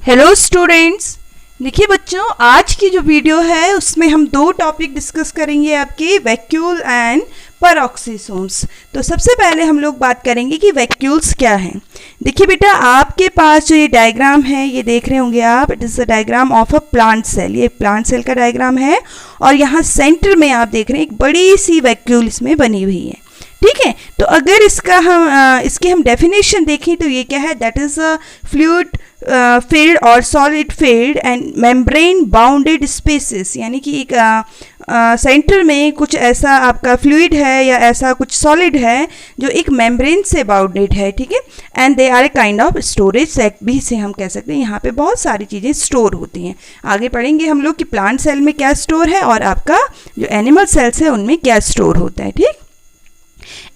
Hello students. देखिए बच्चों, आज की जो वीडियो है उसमें हम दो टॉपिक डिस्कस करेंगे, आपके वैक्यूल एंड पेरोक्सिसोम्स। तो सबसे पहले हम लोग बात करेंगे कि वैक्यूल्स क्या हैं। देखिए बेटा, आपके पास जो ये डायग्राम है ये देख रहे होंगे आप, it is the diagram of a plant cell. ये प्लांट सेल का डायग्राम है और यहाँ सेंटर में आप देख रहे हैं एक बड़ी सी वैक्यूल इसमें बनी हुई है। ठीक है, तो अगर इसकी हम डेफिनेशन देखें तो ये क्या है, that is a fluid field और solid field and membrane bounded spaces, यानी कि एक सेंटर में कुछ ऐसा आपका फ्लूइड है या ऐसा कुछ सॉलिड है जो एक मेम्ब्रेन से बाउंडेड है। ठीक है, and they are a kind of storage set भी से हम कह सकते हैं। यहाँ पे बहुत सारी चीज़ें स्टोर होती हैं। आगे पढ़ेंगे हम लोग कि प्लांट सेल में क्या स्टोर है और आपका जो एनिमल सेल्स है उनमें क्या स्टोर होता है। ठीक,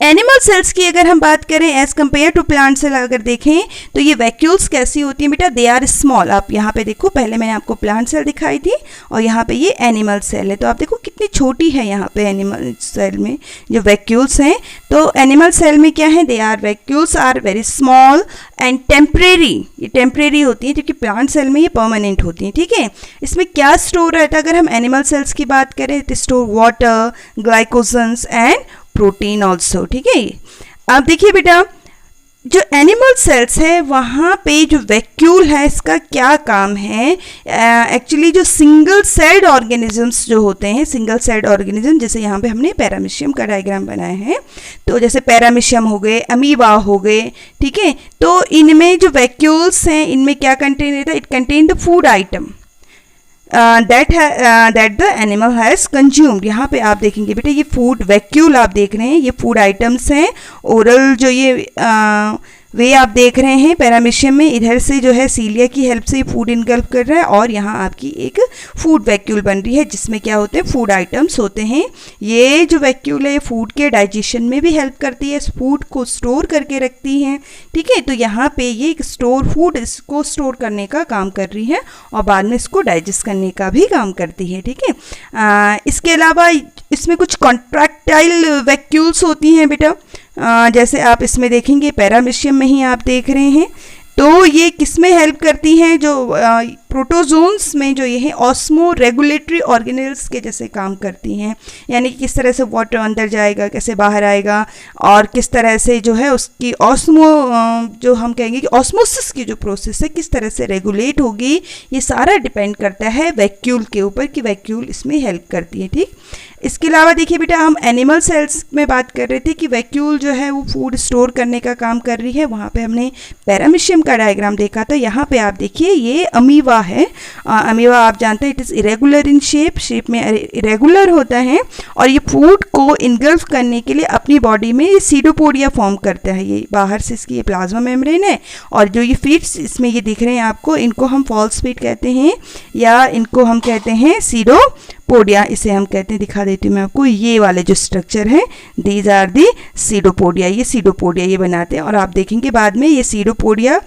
एनिमल सेल्स की अगर हम बात करें as compare to plant cell अगर देखें तो ये वैक्यूल्स कैसी होती हैं बेटा, दे आर स्मॉल। आप यहाँ पे देखो, पहले मैंने आपको प्लांट सेल दिखाई थी और यहाँ पे ये एनिमल सेल है, तो आप देखो कितनी छोटी है यहाँ पे एनिमल सेल में जो वैक्यूल्स हैं। तो एनिमल सेल में क्या है, they are vacuoles are very small and temporary. ये टेम्परेरी होती हैं, क्योंकि प्लांट सेल में ये परमानेंट होती हैं। ठीक है, इसमें क्या स्टोर रहता है अगर हम एनिमल सेल्स की बात करें, तो store water, glycogens and protein also. ठीक है, अब देखिए बेटा, जो एनिमल सेल्स है वहाँ पे जो वैक्यूल है इसका क्या काम है। एक्चुअली जो सिंगल सेल्ड ऑर्गेनिजम्स जो होते हैं, सिंगल सेल्ड ऑर्गेनिज्म, जैसे यहाँ पे हमने पैरामीशियम का डायग्राम बनाया है, तो जैसे पैरामीशियम हो गए, अमीबा हो गए। ठीक है, तो इनमें जो वैक्यूल्स हैं इनमें क्या कंटेन रहता है, it contain the food item that the animal has consumed. यहाँ पे आप देखेंगे बेटा, ये फूड वैक्यूल आप देख रहे हैं, ये फूड आइटम्स हैं। ओरल जो ये वे आप देख रहे हैं पैरामीशियम में, इधर से जो है सीलिया की हेल्प से फूड इनगल्फ कर रहा है और यहाँ आपकी एक फूड वैक्यूल बन रही है जिसमें क्या होते हैं, फूड आइटम्स होते हैं। ये जो वैक्यूल है फूड के डाइजेशन में भी हेल्प करती है, फूड को स्टोर करके रखती हैं। ठीक है, तो यहाँ पे ये स्टोर फूड इसको स्टोर करने का काम कर रही है और बाद में इसको डाइजेस्ट करने का भी काम करती है। ठीक है, इसके अलावा इसमें कुछ कॉन्ट्रैक्टाइल वैक्यूल्स होती हैं बेटा, जैसे आप इसमें देखेंगे पैरामीशियम में ही आप देख रहे हैं। तो ये किस में हेल्प करती हैं, जो प्रोटोजोन्स में जो ये है ऑस्मो रेगुलेटरी ऑर्गेनेल्स के जैसे काम करती हैं, यानी कि किस तरह से वाटर अंदर जाएगा, कैसे बाहर आएगा और किस तरह से जो है उसकी जो हम कहेंगे कि ऑस्मोसिस की जो प्रोसेस है किस तरह से रेगुलेट होगी, ये सारा डिपेंड करता है वैक्यूल के ऊपर कि वैक्यूल इसमें हेल्प करती है। ठीक, इसके अलावा देखिए बेटा, हम एनिमल सेल्स में बात कर रहे थे कि वैक्यूल जो है वो फूड स्टोर करने का काम कर रही है। वहाँ पे हमने पैरामीशियम का डायग्राम देखा था। यहाँ पे आप देखिए ये अमीबा है। अमीबा आप जानते हैं it is irregular in shape में इरेगुलर होता है और ये फूड को इनगल्फ करने के लिए अपनी बॉडी में सीडोपोडिया फॉर्म करता है। ये बाहर से इसकी ये प्लाज्मा मेम्ब्रेन है और जो ये फीड्स इसमें ये दिख रहे हैं आपको, इनको हम फॉल्स फीड कहते हैं या इनको हम कहते हैं सीडोपोडिया, इसे हम कहते हैं। दिखा देती हूँ मैं आपको, ये वाले जो स्ट्रक्चर है दीज आर दी सीडोपोडिया। ये सीडोपोडिया ये बनाते हैं और आप देखेंगे बाद में ये सीडोपोडिया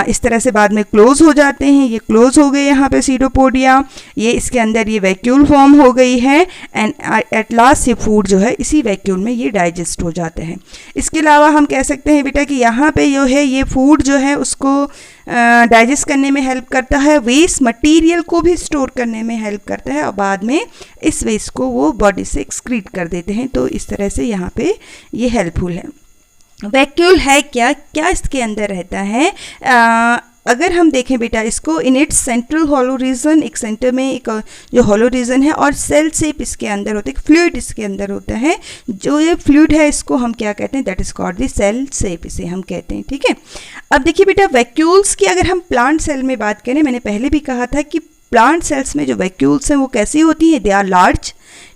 इस तरह से बाद में क्लोज हो जाते हैं। ये क्लोज हो गए यहाँ पे सीडोपोडिया, ये इसके अंदर ये वैक्यूल फॉर्म हो गई है एंड एट लास्ट ये फूड जो है इसी वैक्यूल में ये डाइजेस्ट हो जाते हैं। इसके अलावा हम कह सकते हैं बेटा कि यहाँ पे जो है ये फूड जो है उसको डाइजेस्ट करने में हेल्प करता है, वेस्ट मटेरियल को भी स्टोर करने में हेल्प करता है और बाद में इस वेस्ट को वो बॉडी से एक्सक्रीट कर देते हैं। तो इस तरह से यहाँ पे ये हेल्पफुल है। वैक्यूल है क्या, क्या इसके अंदर रहता है। अगर हम देखें बेटा इसको, in its central hollow region, एक सेंटर में एक जो हॉलो रीजन है और सेल शेप इसके अंदर होता है, फ्लूइड इसके अंदर होता है। जो ये फ्लूइड है इसको हम क्या कहते हैं, that is called the cell sap, इसे हम कहते हैं। ठीक है, अब देखिए बेटा, वैक्यूल्स की अगर हम प्लांट सेल में बात करें, मैंने पहले भी कहा था कि प्लांट सेल्स में जो वैक्यूल्स हैं वो कैसी होती हैं, दे आर लार्ज,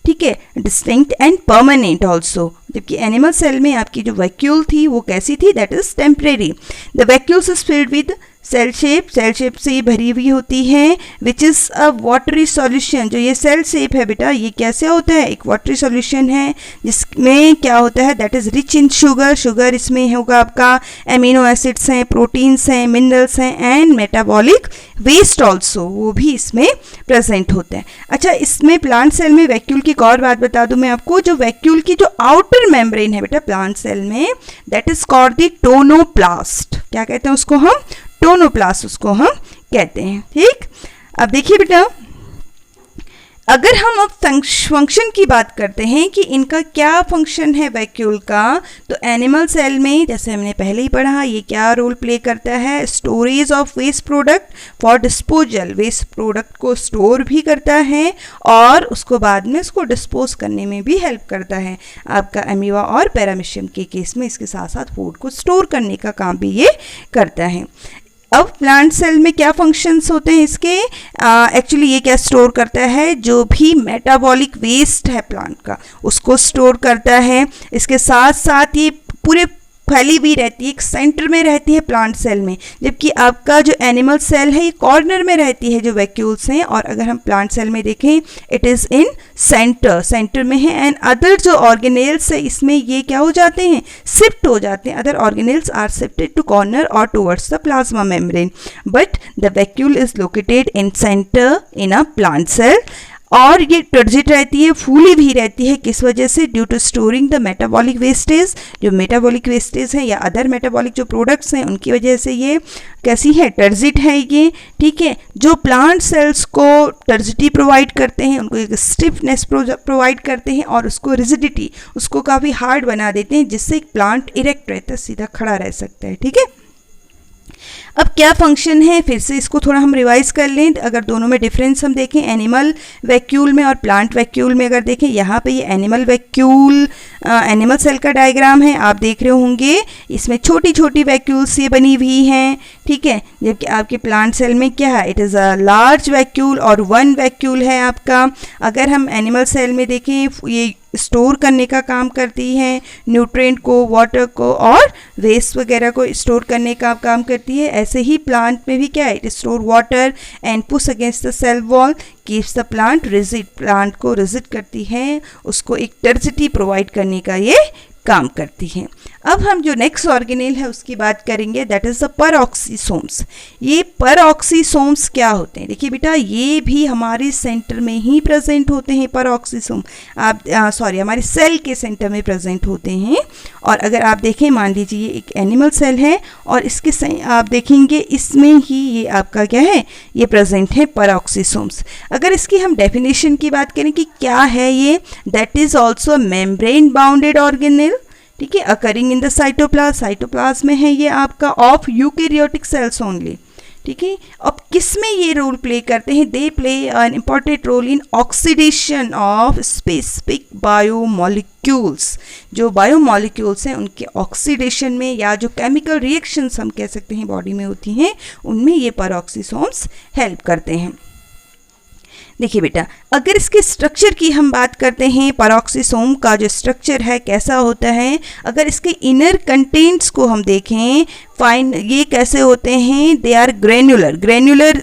ठीक है, डिस्टिंक्ट एंड परमानेंट ऑल्सो। जबकि एनिमल सेल में आपकी जो वैक्यूल थी वो कैसी थी, that is temporary. The vacuoles is filled with cell sap से ये भरी हुई होती है, which is a watery solution. जो ये सेल शेप है बेटा ये कैसे होता है, एक वाटरी सॉल्यूशन है जिसमें क्या होता है, that is rich in sugar इसमें होगा आपका, एमिनो एसिड्स हैं, प्रोटीन्स हैं, मिनरल्स हैं एंड मेटाबॉलिक वेस्ट ऑल्सो, वो भी इसमें प्रेजेंट होते हैं। अच्छा, इसमें प्लांट सेल में वैक्यूल की एक और बात बता दूं मैं आपको, जो वैक्यूल की जो आउटर मेम्ब्रेन है बेटा प्लांट सेल में, that is called the tonoplast. क्या कहते हैं उसको हम, टोनोप्लास्ट उसको हम कहते हैं। ठीक, अब देखिए बेटा, अगर हम अब फंक्शन की बात करते हैं कि इनका क्या फंक्शन है वैक्यूल का, तो एनिमल सेल में जैसे हमने पहले ही पढ़ा ये क्या रोल प्ले करता है, storage of waste product for disposal, waste product को स्टोर भी करता है और उसको बाद में उसको डिस्पोज करने में भी हेल्प करता है। आपका अमीबा और पैरामीशियम के केस में इसके साथ साथ फूड को स्टोर करने का काम भी ये करता है। अब प्लांट सेल में क्या फंक्शंस होते हैं इसके, एक्चुअली ये क्या स्टोर करता है, जो भी मेटाबॉलिक वेस्ट है प्लांट का उसको स्टोर करता है। इसके साथ साथ ये पूरे फैली भी रहती है, एक सेंटर में रहती है प्लांट सेल में, जबकि आपका जो एनिमल सेल है ये कॉर्नर में रहती है जो वैक्यूल्स हैं, और अगर हम प्लांट सेल में देखें इट इज़ इन सेंटर में है। एंड अदर जो ऑर्गेनेल्स है इसमें ये क्या हो जाते हैं, शिफ्ट हो जाते हैं, other organelles are shifted to corner और towards the plasma membrane, but the vacuole is located in centre in a plant cell. और ये टर्जिट रहती है, फूली भी रहती है, किस वजह से, due to storing the metabolic wastage, जो मेटाबॉलिक वेस्टेज है या अदर मेटाबॉलिक जो प्रोडक्ट्स हैं उनकी वजह से ये कैसी है, टर्जिट है ये। ठीक है, जो प्लांट सेल्स को टर्जिटी प्रोवाइड करते हैं, उनको एक स्टिफनेस प्रोवाइड करते हैं और उसको रिजिडिटी, उसको काफ़ी हार्ड बना देते हैं, जिससे एक प्लांट इरेक्ट रहता है, सीधा खड़ा रह सकता है। ठीक है, अब क्या फंक्शन है, फिर से इसको थोड़ा हम रिवाइज कर लें। अगर दोनों में डिफरेंस हम देखें, एनिमल वैक्यूल में और प्लांट वैक्यूल में अगर देखें, यहाँ पे ये एनिमल वैक्यूल एनिमल सेल का डायग्राम है, आप देख रहे होंगे इसमें छोटी छोटी वैक्यूल्स ये बनी हुई हैं। ठीक है, जबकि आपके प्लांट सेल में क्या है, it is a large vacuole और वन वैक्यूल है आपका। अगर हम एनिमल सेल में देखें, ये स्टोर करने का काम करती है, न्यूट्रिएंट को, वाटर को और वेस्ट वगैरह को स्टोर करने का काम करती है। ऐसे ही प्लांट में भी क्या है, it store water and push against the cell wall, keeps the plant rigid, plant को रिजिड करती है, उसको एक टर्जिटी प्रोवाइड करने का ये काम करती है। अब हम जो नेक्स्ट ऑर्गेनेल है उसकी बात करेंगे, दैट इज़ द परऑक्सीसोम्स। ये परऑक्सीसोम्स क्या होते हैं, देखिए बेटा, ये भी हमारे सेंटर में ही प्रेजेंट होते हैं। परऑक्सीसोम आप हमारे सेल के सेंटर में प्रेजेंट होते हैं। और अगर आप देखें, मान लीजिए ये एक एनिमल सेल है और इसके आप देखेंगे इसमें ही ये आपका क्या है, ये प्रेजेंट है परऑक्सीसोम्स। अगर इसकी हम डेफिनेशन की बात करें कि क्या है ये, that is also membrane bounded organelle. ठीक है, अकरिंग इन द साइटोप्लाज्म में है ये आपका, ऑफ यूकैरियोटिक सेल्स ओनली। ठीक है, अब किस में ये रोल प्ले करते हैं, they play an important role in oxidation of specific biomolecules. जो बायोमोलिक्यूल्स हैं उनके ऑक्सीडेशन में, या जो केमिकल रिएक्शंस हम कह सकते हैं बॉडी में होती हैं, उनमें ये परऑक्सीसोम्स हेल्प करते हैं। देखिए बेटा, अगर इसके स्ट्रक्चर की हम बात करते हैं, परऑक्सीसोम का जो स्ट्रक्चर है कैसा होता है, अगर इसके इनर कंटेंट्स को हम देखें, फाइन ये कैसे होते हैं, दे आर ग्रेन्युलर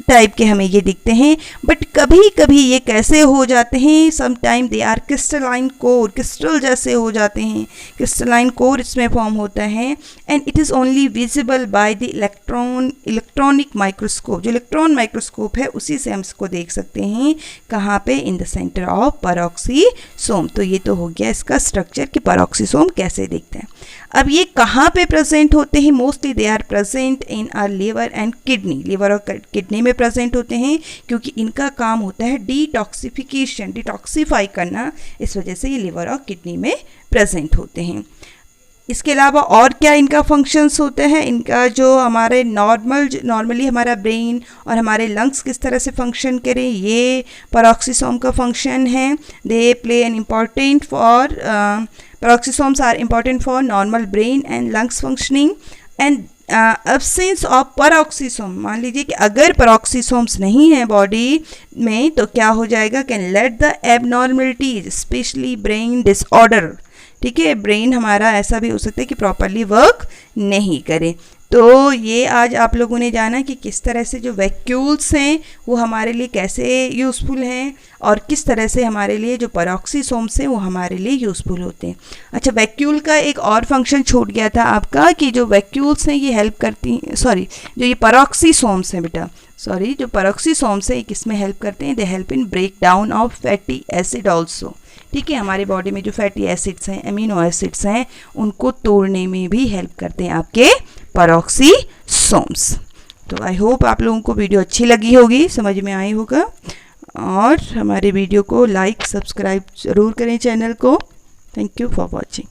टाइप के हमें ये दिखते हैं, बट कभी कभी ये कैसे हो जाते हैं, some time they are crystalline core, crystal जैसे हो जाते हैं, क्रिस्टलाइन कोर इसमें फॉर्म होता है। And it is only visible by the electronic microscope. जो इलेक्ट्रॉन माइक्रोस्कोप है उसी से हम इसको देख सकते हैं, कहाँ पे, in the centre of peroxisome. तो ये तो हो गया इसका स्ट्रक्चर कि परऑक्सीसोम कैसे दिखते हैं। अब ये कहाँ पे प्रेजेंट होते हैं, mostly they are present in our liver and kidney, liver और किडनी में प्रेजेंट होते हैं, क्योंकि इनका काम होता है डिटॉक्सिफिकेशन, डिटॉक्सीफाई करना, इस वजह से ये लिवर और किडनी में प्रेजेंट होते हैं। इसके अलावा और क्या इनका फंक्शंस होते हैं, इनका जो हमारे नॉर्मली हमारा ब्रेन और हमारे लंग्स किस तरह से फंक्शन करें, ये परऑक्सीसोम का फंक्शन है। दे play an important for Peroxisomes are important for normal brain and lungs functioning and absence of peroxisome। मान लीजिए कि अगर peroxisomes नहीं है बॉडी में तो क्या हो जाएगा, can let the abnormalities specially brain disorder. ठीक है, ब्रेन हमारा ऐसा भी हो सकता है कि प्रॉपरली वर्क नहीं करे। तो ये आज आप लोगों ने जाना कि किस तरह से जो वैक्यूल्स हैं वो हमारे लिए कैसे यूज़फुल हैं और किस तरह से हमारे लिए जो परऑक्सीसोम्स हैं वो हमारे लिए यूज़फुल होते हैं। अच्छा, वैक्यूल का एक और फंक्शन छूट गया था आपका कि जो वैक्यूल्स हैं ये हेल्प करती हैं, जो ये परऑक्सीसोम्स हैं बेटा, जो परऑक्सीसोम्स हैं किस में हेल्प करते हैं, they help in break down of fatty acid also. ठीक है, हमारी बॉडी में जो फैटी एसिड्स हैं, अमीनो एसिड्स हैं, उनको तोड़ने में भी हेल्प करते हैं आपके परऑक्सीसोम्स। तो आई होप आप लोगों को वीडियो अच्छी लगी होगी, समझ में आई होगा, और हमारे वीडियो को लाइक सब्सक्राइब ज़रूर करें चैनल को। Thank you for watching.